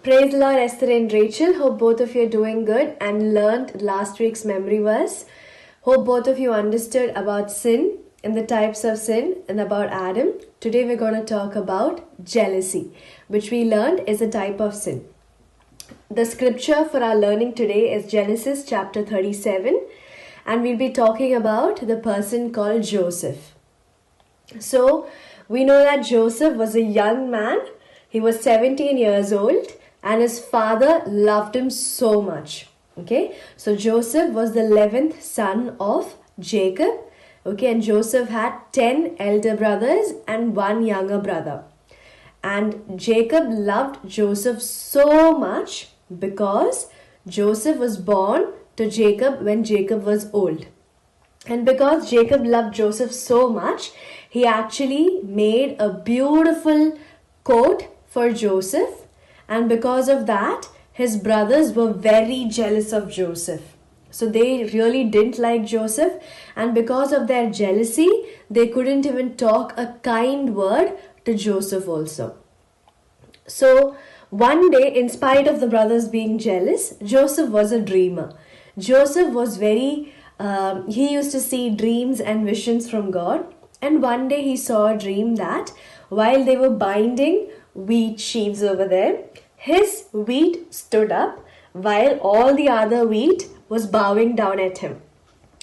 Praise the Lord, Esther and Rachel. Hope both of you are doing good and learned last week's memory verse. Hope both of you understood about sin and the types of sin and about Adam. Today we're going to talk about jealousy, which we learned is a type of sin. The scripture for our learning today is Genesis chapter 37, and we'll be talking about the person called Joseph. So we know that Joseph was a young man. He was 17 years old and his father loved him so much. Okay, so Joseph was the 11th son of Jacob. Okay, and Joseph had 10 elder brothers and one younger brother. And Jacob loved Joseph so much because Joseph was born to Jacob when Jacob was old. And because Jacob loved Joseph so much, he actually made a beautiful coat for Joseph. And because of that, his brothers were very jealous of Joseph. So they really didn't like Joseph. And because of their jealousy, they couldn't even talk a kind word to Joseph also. So one day, in spite of the brothers being jealous, Joseph was a dreamer. Joseph was he used to see dreams and visions from God. And one day he saw a dream that while they were binding wheat sheaves over there, his wheat stood up while all the other wheat was bowing down at him.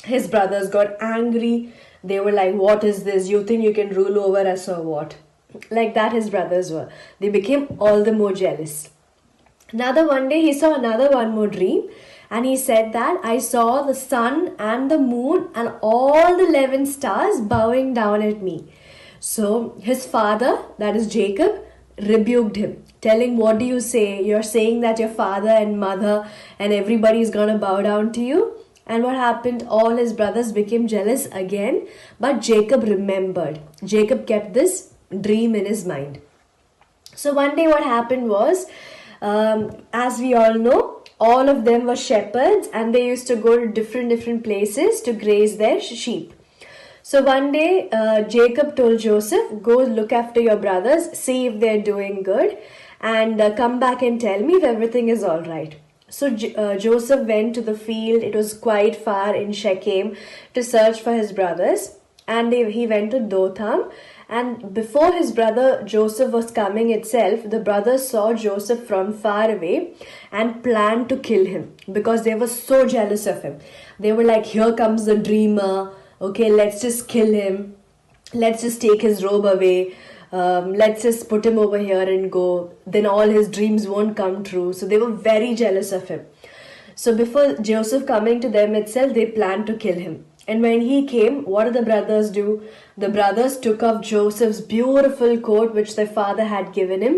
His brothers got angry. They were like, "What is this? You think you can rule over us or what?" Like that his brothers were. They became all the more jealous. One day he saw one more dream, and he said that I saw the sun and the moon and all the 11 stars bowing down at me. So his father, that is Jacob, rebuked him, telling, "What do you say? You're saying that your father and mother and everybody is going to bow down to you?" And what happened? All his brothers became jealous again, but Jacob remembered. Jacob kept this dream in his mind. So one day what happened was, as we all know, all of them were shepherds and they used to go to different places to graze their sheep. So one day Jacob told Joseph, "Go look after your brothers, see if they're doing good, and come back and tell me if everything is all right." So Joseph went to the field. It was quite far in Shechem to search for his brothers, and he went to Dotham. And before his brother Joseph was coming itself, the brothers saw Joseph from far away and planned to kill him because they were so jealous of him. They were like, "Here comes the dreamer. Okay, let's just kill him. Let's just take his robe away. Let's just put him over here and go. Then all his dreams won't come true." So they were very jealous of him. So before Joseph coming to them itself, they planned to kill him. And when he came, what did the brothers do? The brothers took off Joseph's beautiful coat which their father had given him,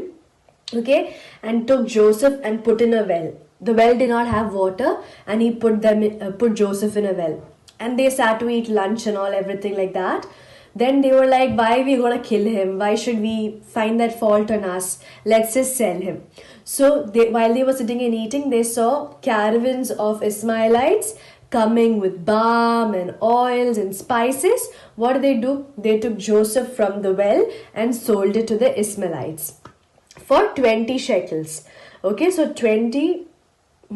okay, and took Joseph and put in a well. The well did not have water, and he put Joseph in a well. And they sat to eat lunch and all, everything like that. Then they were like, "Why are we going to kill him? Why should we find that fault on us? Let's just sell him." So while they were sitting and eating, they saw caravans of Ishmaelites coming with balm and oils and spices. What did? They took Joseph from the well and sold it to the Ishmaelites for 20 shekels. Okay, so 20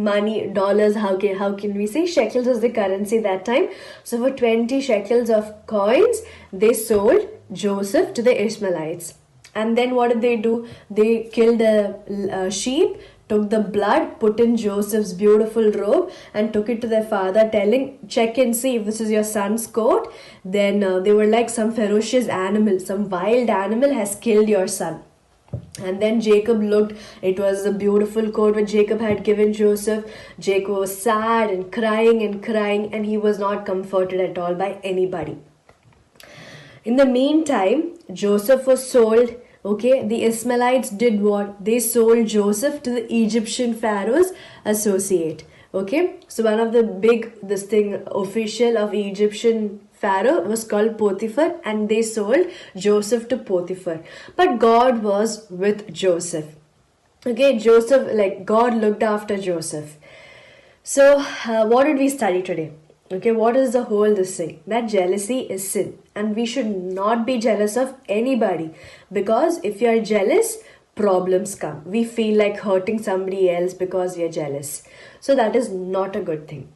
money, dollars, how can we say? Shekels was the currency that time. So for 20 shekels of coins, they sold Joseph to the Ishmaelites. And then what did they do? They killed a sheep, took the blood, put in Joseph's beautiful robe and took it to their father, telling, "Check and see if this is your son's coat." Then they were like, "Some ferocious animal, some wild animal has killed your son." And then Jacob looked. It was a beautiful coat which Jacob had given Joseph. Jacob was sad and crying, and he was not comforted at all by anybody. In the meantime, Joseph was sold. Okay, the Ishmaelites did what? They sold Joseph to the Egyptian Pharaoh's associate. Okay, so one of the big official of Egyptian Pharaoh was called Potiphar, and they sold Joseph to Potiphar. But God was with Joseph. Okay, God looked after Joseph. So what did we study today? Okay, what is the whole this thing? That jealousy is sin, and we should not be jealous of anybody, because if you are jealous, problems come. We feel like hurting somebody else because we are jealous. So that is not a good thing.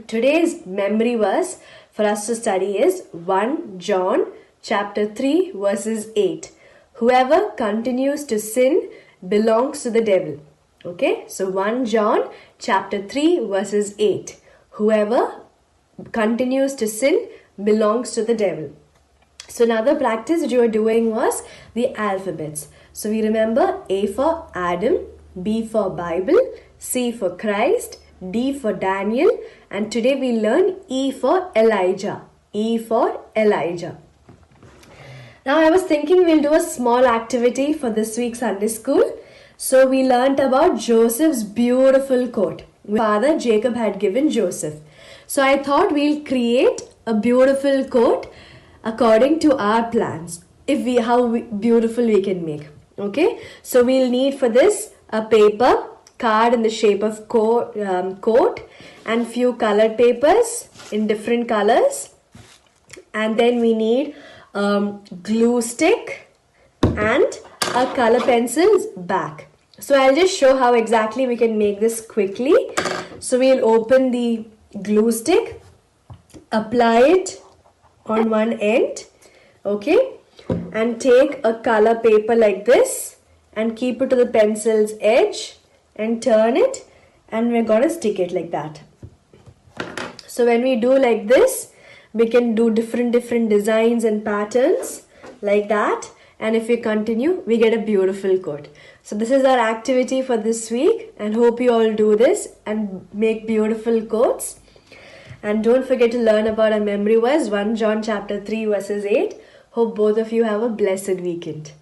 Today's memory verse for us to study is 1 John chapter 3 verses 8. Whoever continues to sin belongs to the devil. Okay, so 1 John chapter 3 verses 8. Whoever continues to sin belongs to the devil. So another practice that you were doing was the alphabets. So we remember A for Adam, B for Bible, C for Christ, D for Daniel, and today we learn E for Elijah. E for Elijah. Now I was thinking we'll do a small activity for this week's Sunday school. So we learnt about Joseph's beautiful coat. Father Jacob had given Joseph. So I thought we'll create a beautiful coat according to our plans. Beautiful we can make. Okay. So we'll need for this a paper, card in the shape of coat, and few colored papers in different colors. And then we need glue stick and a color pencil's back. So I'll just show how exactly we can make this quickly. So we'll open the glue stick, apply it on one end, okay, and take a color paper like this and keep it to the pencil's edge and turn it, and we're gonna stick it like that. So when we do like this, we can do different designs and patterns like that. And if we continue, we get a beautiful coat. So this is our activity for this week, and hope you all do this and make beautiful coats. And don't forget to learn about our memory verse, 1 John chapter 3 verses 8. Hope both of you have a blessed weekend.